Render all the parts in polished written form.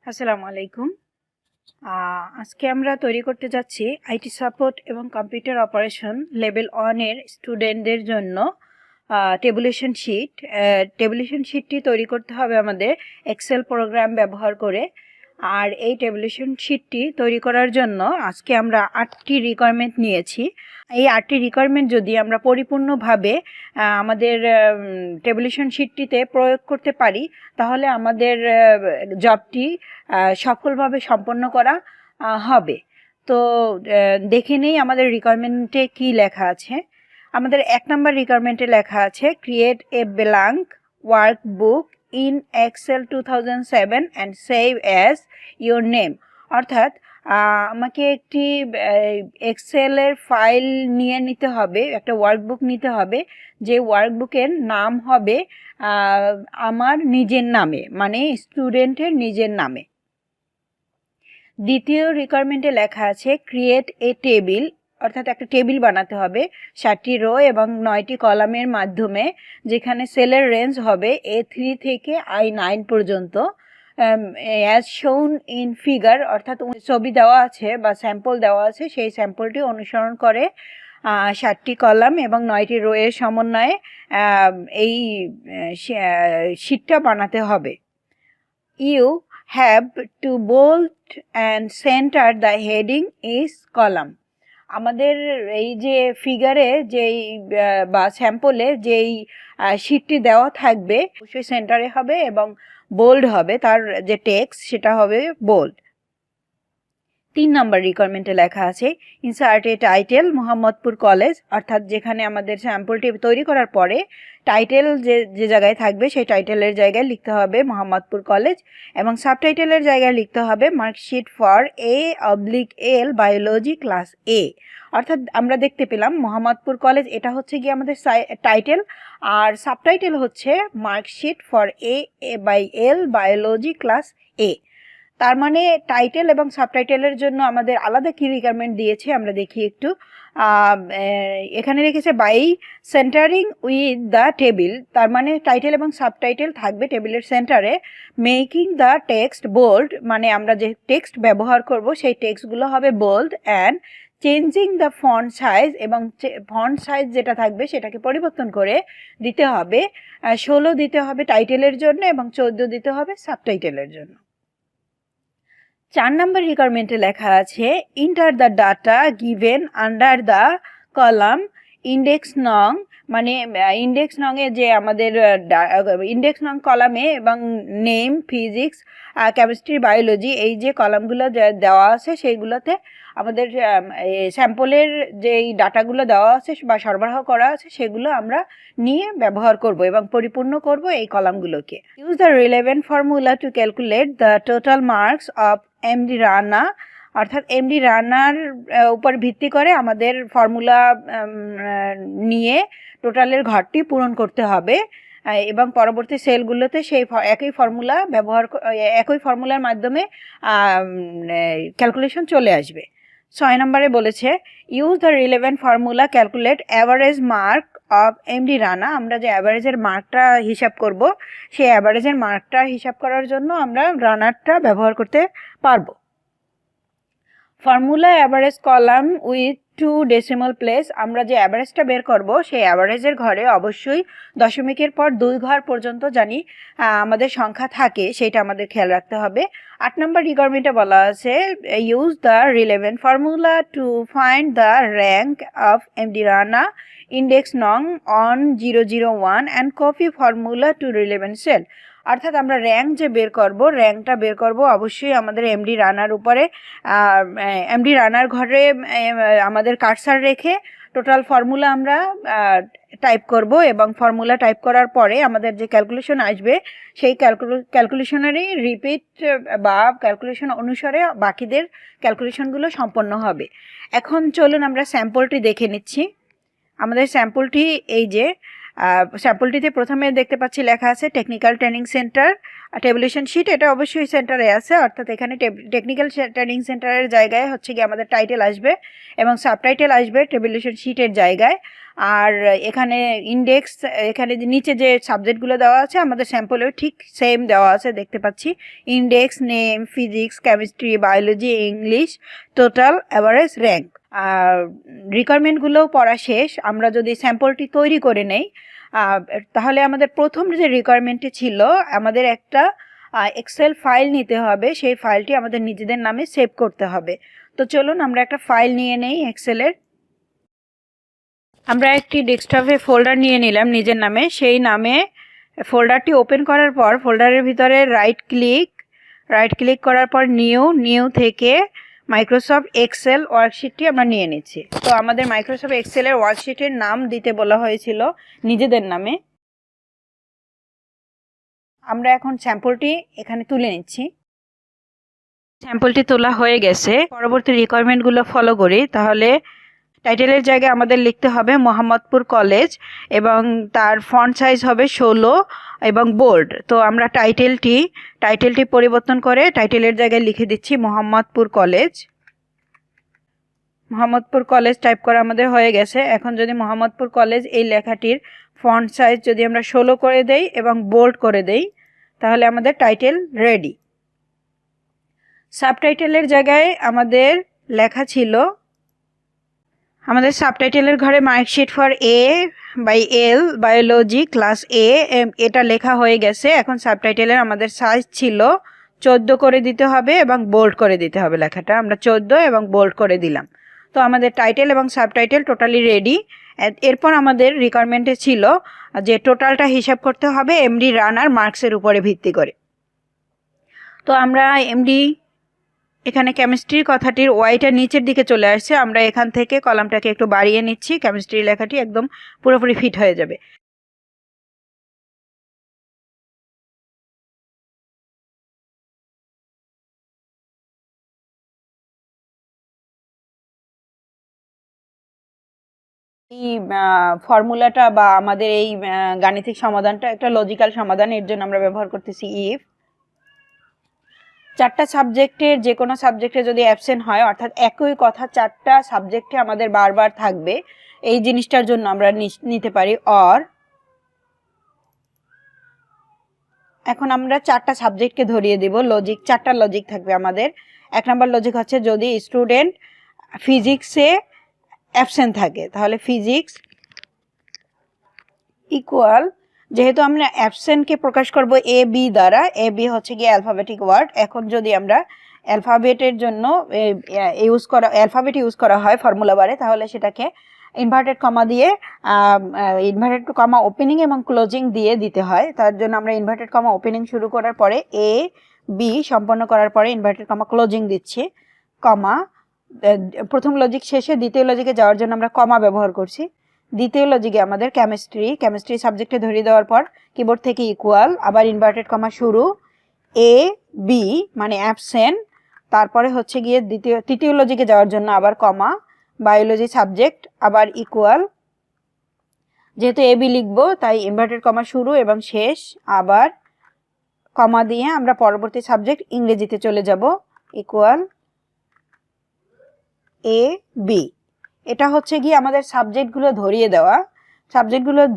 আসসালামু আলাইকুম। আজকে আমরা তৈরি করতে যাচ্ছি আইটি সাপোর্ট এবং কম্পিউটার অপারেশন লেভেল 1 এর স্টুডেন্টদের জন্য টেবুলেশন শিট। টেবুলেশন শিটটি তৈরি করতে হবে আমাদের এক্সেল প্রোগ্রাম ব্যবহার করে। আর এই টেবুলেশন শিটটি তৈরি করার জন্য আজকে আমরা 8টি রিকোয়ারমেন্ট নিয়েছি। এই 8টি রিকোয়ারমেন্ট যদি আমরা পরিপূর্ণভাবে আমাদের টেবুলেশন শিটটিতে প্রয়োগ করতে পারি তাহলে আমাদের জবটি সফলভাবে সম্পন্ন করা হবে। তো দেখে নেই আমাদের রিকোয়ারমেন্টে কি লেখা আছে। আমাদের 1 নম্বর রিকোয়ারমেন্টে লেখা আছে create a blank workbook in Excel 2007 and save as your name. অর্থাৎ আমাকে একটি এক্সেলের ফাইল নিয়ে নিতে হবে, একটা ওয়ার্কবুক নিতে হবে, যে ওয়ার্কবুকের নাম হবে আমার নিজের নামে, মানে স্টুডেন্টের নিজের নামে। দ্বিতীয় রিকোয়ারমেন্টে লেখা আছে ক্রিয়েট এ টেবিল, অর্থাৎ একটা টেবিল বানাতে হবে 7টি রো এবং 9টি কলামের মাধ্যমে, যেখানে সেলের রেঞ্জ হবে A3 থেকে I9 পর্যন্ত, অ্যাজ শোন ইন ফিগার, অর্থাৎ ছবি দেওয়া আছে বা স্যাম্পল দেওয়া আছে, সেই স্যাম্পলটি অনুসরণ করে 7টি কলাম এবং 9টি রো এর সমন্বয়ে এই শীটটা বানাতে হবে। You have to bold and center the heading is column। আমাদের এই যে ফিগারে যেই বা স্যাম্পলে যেই শীটটি দেওয়া থাকবে অবশ্যই সেন্টারে হবে এবং বোল্ড হবে, তার যে টেক্সট সেটা হবে বোল্ড। 3 নম্বর রিকোয়ারমেন্টে লেখা আছে insert a title Mohammadpur college, অর্থাৎ যেখানে আমাদের স্যাম্পলটি তৈরি করার পরে টাইটেল যে জায়গায় থাকবে সেই টাইটেলের জায়গায় লিখতে হবে মোহাম্মদপুর কলেজ এবং সাবটাইটেলের জায়গায় লিখতে হবে marksheet for A/L biology class A। অর্থাৎ আমরা দেখতে পেলাম মোহাম্মদপুর কলেজ, এটা হচ্ছে কি আমাদের টাইটেল, আর সাবটাইটেল হচ্ছে marksheet for A/L biology class A। তার মানে টাইটেল এবং সাবটাইটেলের জন্য আমাদের আলাদা কি রিকোয়ারমেন্ট দিয়েছে আমরা দেখি একটু। এখানে রেখেছে by centering with the table, তার মানে টাইটেল এবং সাবটাইটেল থাকবে টেবিলের সেন্টারে। মেকিং দ্য টেক্সট বোল্ড, মানে আমরা যে টেক্সট ব্যবহার করব সেই টেক্সটগুলো হবে bold, and changing the font size, এবং ফন্ট সাইজ যেটা থাকবে সেটাকে পরিবর্তন করে দিতে হবে 16 দিতে হবে টাইটেলের জন্য এবং 14 দিতে হবে সাবটাইটেলের জন্য। 4 নম্বর রিকোয়ারমেন্টে লেখা আছে enter the data given under the column index নং, মানে ইন্ডেক্স নংয়ে যে আমাদের ইন্ডেক্স নং কলামে এবং নেম, ফিজিক্স, কেমিস্ট্রি, বায়োলজি এই যে কলামগুলো দেওয়া আছে সেইগুলোতে আমাদের স্যাম্পলের যেই ডাটাগুলো দেওয়া আছে বা সরবরাহ করা আছে সেগুলো আমরা নিয়ে ব্যবহার করব এবং পরিপূর্ণ করব এই কলামগুলোকে। Use the relevant formula to calculate the total marks of MD Rana, অর্থাৎ এমডি রানার উপর ভিত্তি করে আমাদের ফর্মুলা নিয়ে টোটালের ঘরটি পূরণ করতে হবে এবং পরবর্তী সেলগুলোতে সেই একই ফর্মুলার মাধ্যমে ক্যালকুলেশন চলে আসবে। 6 নম্বরে বলেছে use the relevant formula calculate average mark of MD Rana. আমরা যে অ্যাভারেজের মার্কটা হিসাব করব সেই অ্যাভারেজের মার্কটা হিসাব করার জন্য আমরা রানারটা ব্যবহার করতে পারবো। Formula average column with 2 decimal place, আমরা যে অ্যাভারেজটা বের করব সেই অ্যাভারেজের ঘরে অবশ্যই দশমিকের পর 2 ঘর পর্যন্ত জানি আমাদের সংখ্যা থাকে, সেটা আমাদের খেয়াল রাখতে হবে। 8 নম্বর রিকোয়ারমেন্টে বলা আছে use the relevant formula to find the rank of MD Rana index নং on 001 and copy formula to relevant cell. অর্থাৎ আমরা র্যাঙ্কটা বের করব অবশ্যই আমাদের এমডি রানার উপরে, এমডি রানার ঘরে আমাদের কার্সার রেখে টোটাল ফর্মুলা আমরা টাইপ করব এবং ফর্মুলা টাইপ করার পরে আমাদের যে ক্যালকুলেশন আসবে সেই ক্যালকুলেশনেরই রিপিট বা ক্যালকুলেশন অনুসারে বাকিদের ক্যালকুলেশনগুলো সম্পন্ন হবে। এখন চলুন আমরা স্যাম্পলটি দেখে নিচ্ছি। আমাদের স্যাম্পলটি এই যে স্যাম্পলটিতে প্রথমে দেখতে পাচ্ছি লেখা আছে technical training centre tabulation sheet, এটা অবশ্যই সেন্টারে আছে, অর্থাৎ এখানে টেকনিক্যাল ট্রেনিং সেন্টারের জায়গায় হচ্ছে গিয়ে আমাদের টাইটেল আসবে এবং সাবটাইটেল আসবে টেবুলেশন শিটের জায়গায়। আর এখানে ইন্ডেক্স, এখানে নিচে যে সাবজেক্টগুলো দেওয়া আছে আমাদের স্যাম্পলেও ঠিক সেম দেওয়া আছে, দেখতে পাচ্ছি index, name, physics, chemistry, biology, English, total, average, rank. রিকোয়ারমেন্টগুলো পড়া শেষ। আমরা যদি স্যাম্পলটি তৈরি করে নেই তাহলে আমাদের প্রথম যে রিকোয়ারমেন্টটি ছিল আমাদের একটা এক্সেল ফাইল নিতে হবে, সেই ফাইলটি আমাদের নিজেদের নামে সেভ করতে হবে। তো চলুন আমরা একটা ফাইল নিয়ে নেই এক্সেলের। আমরা একটি ডেস্কটপে ফোল্ডার নিয়ে নিলাম নিজের নামে, সেই নামে ফোল্ডারটি ওপেন করার পর ফোল্ডারের ভিতরে রাইট ক্লিক করার পর নিউ থেকে মাইক্রোসফট এক্সেল ওয়ার্কশিটটি আমরা নিয়ে নিচ্ছি। তো আমাদের মাইক্রোসফট এক্সেলের ওয়ার্কশিটের নাম দিতে বলা হয়েছিল নিজেদের নামে। আমরা এখন স্যাম্পলটি এখানে তুলে নিচ্ছি। স্যাম্পলটি তোলা হয়ে গেছে। পরবর্তী রিকোয়ারমেন্টগুলো ফলো করি। তাহলে টাইটেলের জায়গায় আমাদের লিখতে হবে মোহাম্মদপুর কলেজ এবং তার ফন্ট সাইজ হবে 16 এবং বোল্ড। তো আমরা টাইটেলটি পরিবর্তন করে টাইটেলের জায়গায় লিখে দিচ্ছি মোহাম্মদপুর কলেজ টাইপ করা আমাদের হয়ে গেছে। এখন যদি মোহাম্মদপুর কলেজ এই লেখাটির ফন্ট সাইজ যদি আমরা 16 করে দেই এবং বোল্ড করে দেই তাহলে আমাদের টাইটেল রেডি। সাবটাইটেলের জায়গায় আমাদের লেখা ছিল, আমাদের সাবটাইটেলের ঘরে marksheet for A/L biology class A এটা লেখা হয়ে গেছে। এখন সাবটাইটেলের আমাদের সাইজ ছিল 14 করে দিতে হবে এবং বোল্ড করে দিতে হবে লেখাটা। আমরা 14 এবং বোল্ড করে দিলাম। তো আমাদের টাইটেল এবং সাবটাইটেল টোটালি রেডি। এরপর আমাদের রিকোয়ারমেন্টে ছিল যে টোটালটা হিসাব করতে হবে এমডি রানার মার্কসের উপরে ভিত্তি করে। তো আমরা এমডি এখানে কেমিস্ট্রির কথাটির ওয়াইটা নিচের দিকে চলে আসছে, আমরা এখান থেকে কলামটাকে একটু বাড়িয়ে নিচ্ছি, কেমিস্ট্রি লেখাটি একদম পুরোপুরি ফিট হয়ে যাবে। এই ফর্মুলাটা বা আমাদের এই গাণিতিক সমাধানটা একটা লজিক্যাল সমাধান, এর জন্য আমরা ব্যবহার করতেছি ইফ। 4টা সাবজেক্টের যে কোনো সাবজেক্টে যদি অ্যাবসেন্ট হয়, অর্থাৎ একই কথা 4টা সাবজেক্টে আমাদের বারবার থাকবে, এই জিনিসটার জন্য আমরা নিতে পারি অর। এখন আমরা 4টা সাবজেক্টকে ধরিয়ে দিব লজিক, 4টা লজিক থাকবে আমাদের। 1 নম্বর লজিক হচ্ছে যদি স্টুডেন্ট ফিজিক্সে অ্যাবসেন্ট থাকে তাহলে ফিজিক্স ইকুয়াল, যেহেতু আমরা অ্যাবসেন্টকে প্রকাশ করব AB দ্বারা, AB হচ্ছে গিয়ে অ্যালফাবেটিক ওয়ার্ড। এখন যদি আমরা অ্যালফাবেটের জন্য অ্যালফাবেট ইউজ করা হয় ফর্মুলা বারে, তাহলে সেটাকে ইনভার্টেড কমা দিয়ে ইনভার্টেড কমা ওপেনিং এবং ক্লোজিং দিয়ে দিতে হয়। তার জন্য আমরা ইনভার্টেড কমা ওপেনিং শুরু করার পরে AB সম্পন্ন করার পরে ইনভার্টেড কমা ক্লোজিং দিচ্ছি, কমা প্রথম লজিক শেষে দ্বিতীয় লজিকে যাওয়ার জন্য আমরা কমা ব্যবহার করছি। দ্বিতীয় লজিকে আমাদের কেমিস্ট্রি সাবজেক্টে ধরিয়ে দেওয়ার পর কিবোর্ড থেকে ইকুয়াল, আবার ইনভার্টেড কমা শুরু, AB মানে অ্যাবসেন্ট, তারপরে হচ্ছে গিয়ে তৃতীয় লজিকে যাওয়ার জন্য আবার কমা, বায়োলজি সাবজেক্ট, আবার ইকুয়াল, যেহেতু AB লিখবো তাই ইনভার্টেড কমা শুরু এবং শেষ, আবার কমা দিয়ে আমরা পরবর্তী সাবজেক্ট ইংরেজিতে চলে যাব, ইকুয়াল AB। এটা হচ্ছে গিয়ে আমাদের সাবজেক্টগুলো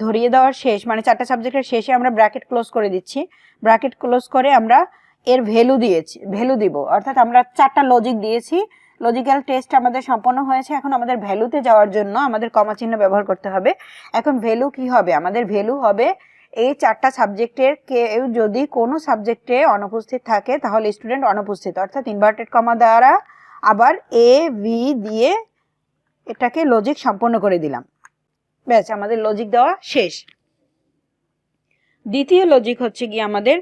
ধরিয়ে দেওয়ার শেষ, মানে 4টা সাবজেক্টের শেষে আমরা ব্র্যাকেট ক্লোজ করে দিচ্ছি। ব্র্যাকেট ক্লোজ করে আমরা এর ভ্যালু দিব, অর্থাৎ আমরা 4টা লজিক দিয়েছি, লজিক্যাল টেস্ট আমাদের সম্পন্ন হয়েছে। এখন আমাদের ভ্যালুতে যাওয়ার জন্য আমাদের কমা চিহ্ন ব্যবহার করতে হবে। এখন ভ্যালু কি হবে? আমাদের ভ্যালু হবে এই 4টা সাবজেক্টের কেউ যদি কোনো সাবজেক্টে অনুপস্থিত থাকে তাহলে স্টুডেন্ট অনুপস্থিত, অর্থাৎ ইনভার্টেড কমা দ্বারা আবার AB দিয়ে এটাকে লজিক সম্পন্ন করে দিলাম। ব্যাস, আমাদের লজিক দেওয়া শেষ। দ্বিতীয় লজিক হচ্ছে গিয়ে আমাদের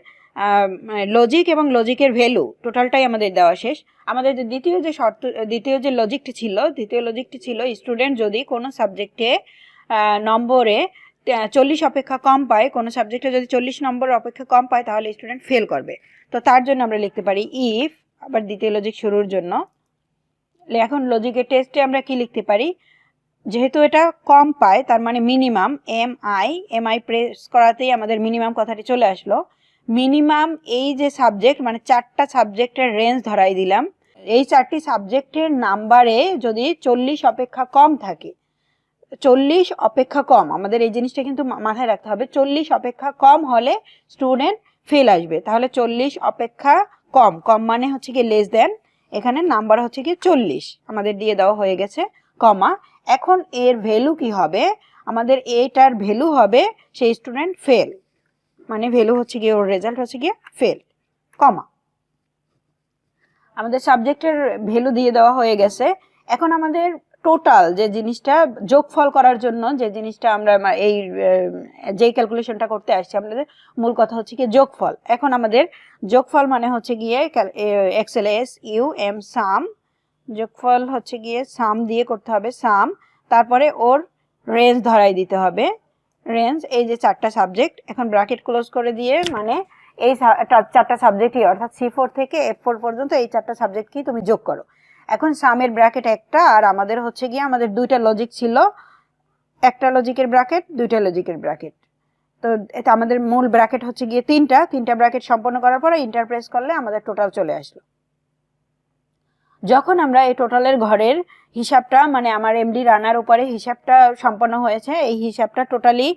লজিক এবং লজিকের ভ্যালু টোটালটাই আমাদের দেওয়া শেষ। আমাদের যে দ্বিতীয় যে লজিকটি ছিল স্টুডেন্ট যদি কোনো সাবজেক্টে নম্বরে 40 অপেক্ষা কম পায়, কোনো সাবজেক্টে যদি 40 নম্বর অপেক্ষা কম পায় তাহলে স্টুডেন্ট ফেল করবে। তো তার জন্য আমরা লিখতে পারি ইফ, আবার দ্বিতীয় লজিক শুরুর জন্য। এখন লজিকের টেস্টে আমরা কি লিখতে পারি? যেহেতু এটা কম পায় তার মানে মিনিমাম এমআই প্রেস করাতেই আমাদের মিনিমাম কথাটি চলে আসলো। মিনিমাম এই যে সাবজেক্ট মানে 4টা সাবজেক্টের রেঞ্জ ধরাই দিলাম। এই 4টি সাবজেক্টের নাম্বারে যদি 40 অপেক্ষা কম থাকে, 40 অপেক্ষা কম, আমাদের এই জিনিসটা কিন্তু মাথায় রাখতে হবে। 40 অপেক্ষা কম হলে স্টুডেন্ট ফেল আসবে। তাহলে 40 অপেক্ষা কম, কম মানে হচ্ছে কি লেস দেন, এখানে নাম্বার হচ্ছে কি 40 আমাদের দিয়ে দেওয়া হয়ে গেছে, কমা। এখন এর ভ্যালু কি হবে, আমাদের এইটার ভ্যালু হবে সেই স্টুডেন্ট ফেল, মানে ভ্যালু হচ্ছে কি ওর রেজাল্ট হচ্ছে কি ফেল, কমা। আমাদের সাবজেক্টের ভ্যালু দিয়ে দেওয়া হয়ে গেছে। এখন আমাদের টোটাল যে জিনিসটা যোগফল করার জন্য যে জিনিসটা আমরা এই যে ক্যালকুলেশনটা করতে আসছি, আমাদের মূল কথা হচ্ছে কি যোগফল। এখন আমাদের যোগফল মানে হচ্ছে গিয়ে এক্সএলএস ইউএম সাম, যোগফল হচ্ছে গিয়ে সাম দিয়ে করতে হবে, সাম, তারপরে ওর রেঞ্জ ধরাই দিতে হবে, রেঞ্জ এই যে 4টা সাবজেক্ট, এখন ব্র্যাকেট ক্লোজ করে দিয়ে মানে এই 4টা সাবজেক্টই অর্থাৎ C4 থেকে F4 পর্যন্ত এই 4টা সাবজেক্টকেই তুমি যোগ করো। এখন সামের ব্র্যাকেট একটা, আর আমাদের হচ্ছে গিয়ে আমাদের 2টা লজিক ছিল, একটা লজিকের ব্র্যাকেট 2টা লজিকের ব্র্যাকেট, তো এটা আমাদের মূল ব্র্যাকেট হচ্ছে গিয়ে 3টা ব্র্যাকেট সম্পন্ন করার পরে ইন্টারপ্রেস করলে আমাদের টোটাল চলে আসলো। যখন আমরা এই টোটালের ঘরের হিসাবটা মানে আমার এমডি রানার উপরে হিসাবটা সম্পন্ন হয়েছে, এই হিসাবটা টোটালি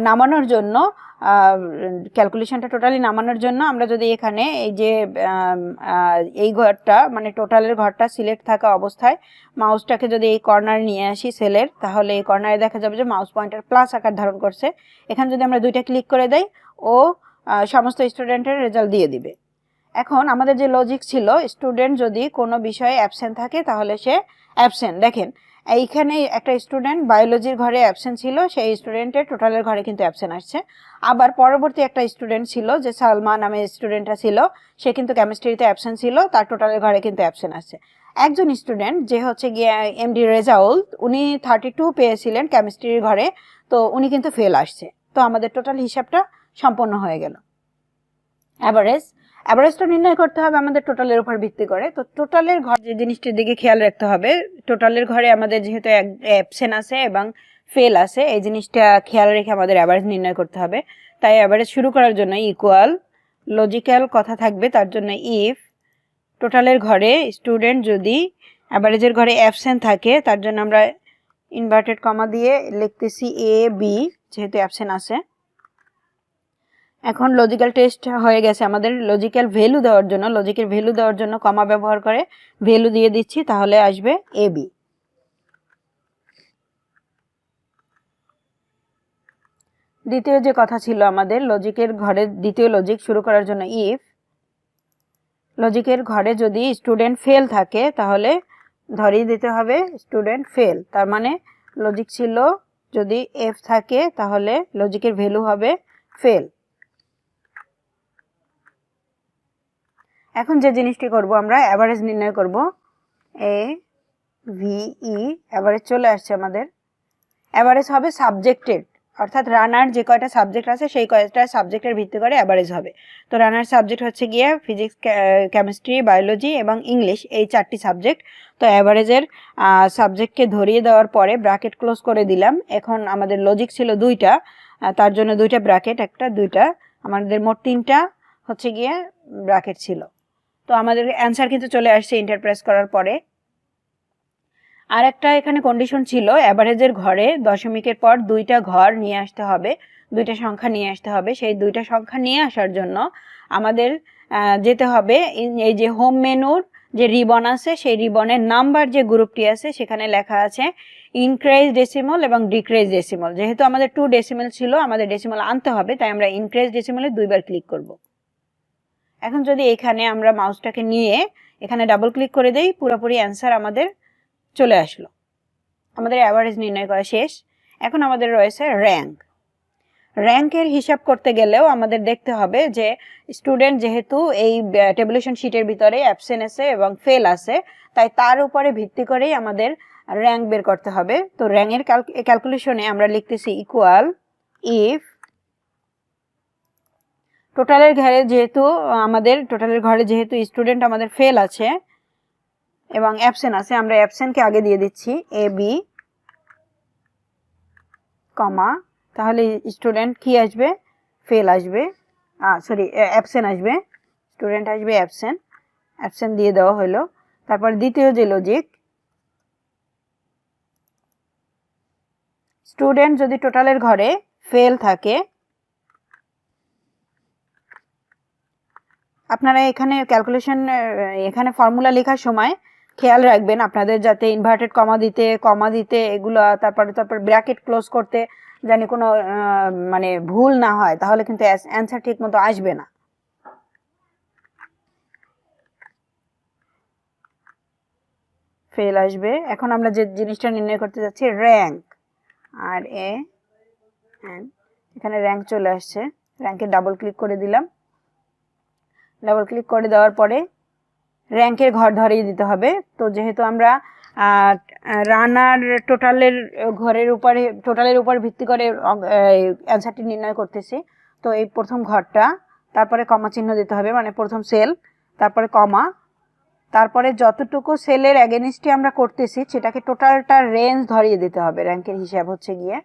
নামানোর জন্য, ক্যালকুলেশনটা টোটালি নামানোর জন্য আমরা যদি এখানে এই যে এই ঘরটা মানে টোটালের ঘরটা সিলেক্ট থাকা অবস্থায় মাউসটাকে যদি এই কর্নারে নিয়ে আসি সেলের, তাহলে এই কর্নারে দেখা যাবে যে মাউস পয়েন্টার প্লাস আকার ধারণ করছে। এখানে যদি আমরা 2টা ক্লিক করে দেই ও সমস্ত স্টুডেন্টের রেজাল্ট দিয়ে দিবে। এখন আমাদের যে লজিক ছিল, স্টুডেন্ট যদি কোনো বিষয়ে অ্যাবসেন্ট থাকে তাহলে সে অ্যাবসেন্ট, দেখেন এইখানে একটা স্টুডেন্ট বায়োলজির ঘরে অ্যাবসেন্ট ছিল, সেই স্টুডেন্টের টোটালের ঘরে কিন্তু অ্যাবসেন্ট আসছে। আবার পরবর্তী একটা স্টুডেন্ট ছিল যে সালমা নামে স্টুডেন্টটা ছিল, সে কিন্তু কেমিস্ট্রিতে অ্যাবসেন্ট ছিল, তার টোটালের ঘরে কিন্তু অ্যাবসেন্ট আসছে। একজন স্টুডেন্ট যে হচ্ছে গিয়ে এমডি রেজাউল, উনি 32 পেয়েছিলেন কেমিস্ট্রির ঘরে, তো উনি কিন্তু ফেল আসছে। তো আমাদের টোটাল হিসাবটা সম্পন্ন হয়ে গেল। অ্যাভারেজটা নির্ণয় করতে হবে আমাদের টোটালের উপর ভিত্তি করে। তো টোটালের ঘর যে জিনিসটির দিকে খেয়াল রাখতে হবে, টোটালের ঘরে আমাদের যেহেতু অ্যাবসেন্ট আছে এবং ফেল আছে, এই জিনিসটা খেয়াল রেখে আমাদের অ্যাভারেজ নির্ণয় করতে হবে। তাই অ্যাভারেজ শুরু করার জন্য ইকুয়াল লজিক্যাল কথা থাকবে, তার জন্য ইফ টোটালের ঘরে স্টুডেন্ট যদি অ্যাভারেজের ঘরে অ্যাবসেন্ট থাকে, তার জন্য আমরা ইনভার্টেড কমা দিয়ে লিখতেছি এ বি, যেহেতু অ্যাবসেন্ট আছে। এখন লজিক্যাল টেস্ট হয়ে গেছে, আমাদের লজিক্যাল ভ্যালু দেওয়ার জন্য, লজিকের ভ্যালু দেওয়ার জন্য কমা ব্যবহার করে ভ্যালু দিয়ে দিচ্ছি, তাহলে আসবে এ বি। দ্বিতীয় যে কথা ছিল আমাদের লজিকের ঘরে, দ্বিতীয় লজিক শুরু করার জন্য ইফ লজিকের ঘরে যদি স্টুডেন্ট ফেল থাকে তাহলে ধরিয়ে দিতে হবে স্টুডেন্ট ফেল, তার মানে লজিক ছিল যদি এফ থাকে তাহলে লজিকের ভ্যালু হবে ফেল। এখন যে জিনিসটি করব আমরা অ্যাভারেজ নির্ণয় করব, এ ভি ই, অ্যাভারেজ চলে আসছে আমাদের। অ্যাভারেজ হবে সাবজেক্টের, অর্থাৎ রানার যে কয়টা সাবজেক্ট আছে সেই কয়টা সাবজেক্টের ভিত্তি করে অ্যাভারেজ হবে। তো রানার সাবজেক্ট হচ্ছে গিয়ে ফিজিক্স, কেমিস্ট্রি, বায়োলজি এবং ইংলিশ, এই 4টি সাবজেক্ট। তো অ্যাভারেজের সাবজেক্টকে ধরিয়ে দেওয়ার পরে ব্র্যাকেট ক্লোজ করে দিলাম। এখন আমাদের লজিক ছিল 2টা, তার জন্য 2টা ব্র্যাকেট, একটা 2টা, আমাদের মোট 3টা হচ্ছে গিয়ে ব্র্যাকেট ছিল। তো আমাদের অ্যান্সার কিন্তু চলে আসছে ইন্টারপ্রেস করার পরে। আর একটা এখানে কন্ডিশন ছিল, অ্যাভারেজের ঘরে দশমিকের পর 2টা ঘর নিয়ে আসতে হবে, 2টা সংখ্যা নিয়ে আসতে হবে। সেই 2টা সংখ্যা নিয়ে আসার জন্য আমাদের যেতে হবে এই যে হোম মেনুর যে রিবন আছে, সেই রিবনের নাম্বার যে গ্রুপটি আছে সেখানে লেখা আছে ইনক্রিজ ডেসিমাল এবং ডিক্রিজ ডেসিমাল। যেহেতু আমাদের 2 ডেসিমাল ছিল, আমাদের ডেসিমাল আনতে হবে, তাই আমরা ইনক্রিজ ডেসিমালে 2বার ক্লিক করব। এখন যদি এখানে আমরা মাউসটাকে নিয়ে এখানে ডাবল ক্লিক করে দেই, পুরোপুরি অ্যান্সার আমাদের চলে আসলো। আমাদের অ্যাভারেজ নির্ণয় করা শেষ। এখন আমাদের রয়েছে র্যাঙ্ক। র্যাঙ্কের হিসাব করতে গেলেও আমাদের দেখতে হবে যে স্টুডেন্ট যেহেতু এই টেবুলেশন শিটের ভিতরে অ্যাবসেন্ট আছে এবং ফেল আছে, তাই তার উপরে ভিত্তি করেই আমাদের র্যাঙ্ক বের করতে হবে। তো র্যাঙ্কের ক্যালকুলেশনে আমরা লিখতেছি ইকুয়াল ইফ টোটালের ঘরে যেহেতু স্টুডেন্ট আমাদের ফেল আছে এবং অ্যাবসেন্ট আছে, আমরা অ্যাবসেন্টকে আগে দিয়ে দিচ্ছি এ বি, কমা, তাহলে স্টুডেন্ট কি আসবে, ফেল আসবে, সরি অ্যাবসেন্ট আসবে, স্টুডেন্ট আসবে অ্যাবসেন্ট, অ্যাবসেন্ট দিয়ে দেওয়া হলো। তারপর দ্বিতীয় যে লজিক, স্টুডেন্ট যদি টোটালের ঘরে ফেল থাকে, আপনারা এখানে ক্যালকুলেশন, এখানে ফর্মুলা লেখার সময় খেয়াল রাখবেন আপনাদের যাতে ইনভার্টেড কমা দিতে এগুলো, তারপর ব্র্যাকেট ক্লোজ করতে জানি কোনো মানে ভুল না হয়, তাহলে কিন্তু অ্যান্সার ঠিক মতো আসবে না। ফেল আসবে। এখন আমরা যে জিনিসটা নির্ণয় করতে যাচ্ছি র্যাঙ্ক, আর এখানে র্যাঙ্ক চলে আসছে, র্যাঙ্কে ডাবল ক্লিক করে দিলাম। ডাবল ক্লিক করে দেওয়ার পরে র্যাঙ্কের ঘর ধরিয়ে দিতে হবে। তো যেহেতু আমরা রানার টোটালের উপর ভিত্তি করে অ্যান্সারটি নির্ণয় করতেছি, তো এই প্রথম ঘরটা, তারপরে কমা চিহ্ন দিতে হবে, মানে প্রথম সেল, তারপরে কমা, তারপরে যতটুকু সেলের এগেনিস্টে আমরা করতেছি সেটাকে টোটালটা রেঞ্জ ধরিয়ে দিতে হবে, র্যাঙ্কের হিসাব হচ্ছে গিয়ে।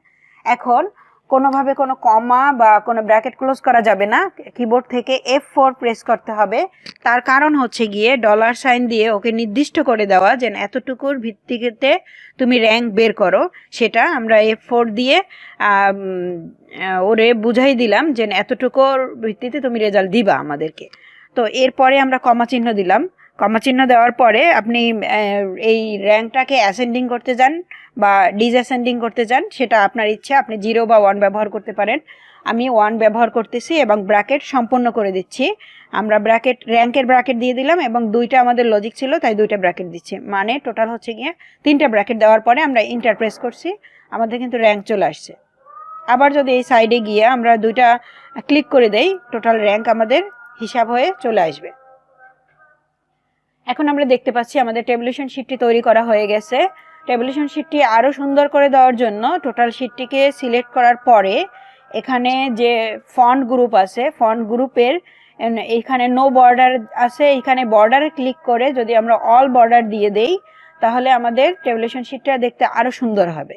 এখন কোনোভাবে কোনো কমা বা কোনো ব্র্যাকেট ক্লোজ করা যাবে না, কিবোর্ড থেকে F4 প্রেস করতে হবে। তার কারণ হচ্ছে গিয়ে ডলার সাইন দিয়ে ওকে নির্দিষ্ট করে দেওয়া যে এতটুকুর ভিত্তিতে তুমি র্যাঙ্ক বের করো, সেটা আমরা F4 দিয়ে ওরে বুঝাই দিলাম যে এতটুকুর ভিত্তিতে তুমি রেজাল্ট দিবা আমাদেরকে। তো এরপরে আমরা কমা চিহ্ন দিলাম। কমা চিহ্ন দেওয়ার পরে আপনি এই র্যাঙ্কটাকে অ্যাসেন্ডিং করতে যান বা ডিসঅ্যাসেন্ডিং করতে চান, সেটা আপনার ইচ্ছা, আপনি 0 বা 1 ব্যবহার করতে পারেন। আমি 1 ব্যবহার করতেছি এবং ব্র্যাকেট সম্পূর্ণ করে দিচ্ছি। আমরা র্যাঙ্কের ব্র্যাকেট দিয়ে দিলাম এবং 2টা আমাদের লজিক ছিল, তাই 2টা ব্র্যাকেট দিচ্ছি, মানে টোটাল হচ্ছে গিয়ে 3টা ব্র্যাকেট দেওয়ার পরে আমরা ইন্টার প্রেস করছি, আমাদের কিন্তু র্যাঙ্ক চলে আসছে। আবার যদি এই সাইডে গিয়ে আমরা 2টা ক্লিক করে দেই, টোটাল র্যাঙ্ক আমাদের হিসাব হয়ে চলে আসবে। এখন আমরা দেখতে পাচ্ছি আমাদের টেবুলেশন শিটটি তৈরি করা হয়ে গেছে। টেবুলেশন শিটটি আরও সুন্দর করে দেওয়ার জন্য টোটাল শিটটিকে সিলেক্ট করার পরে এখানে যে ফন্ট গ্রুপ আছে, ফন্ট গ্রুপের এখানে নো বর্ডার আছে, এখানে বর্ডারে ক্লিক করে যদি আমরা অল বর্ডার দিয়ে দেই, তাহলে আমাদের টেবুলেশন শিটটা দেখতে আরও সুন্দর হবে।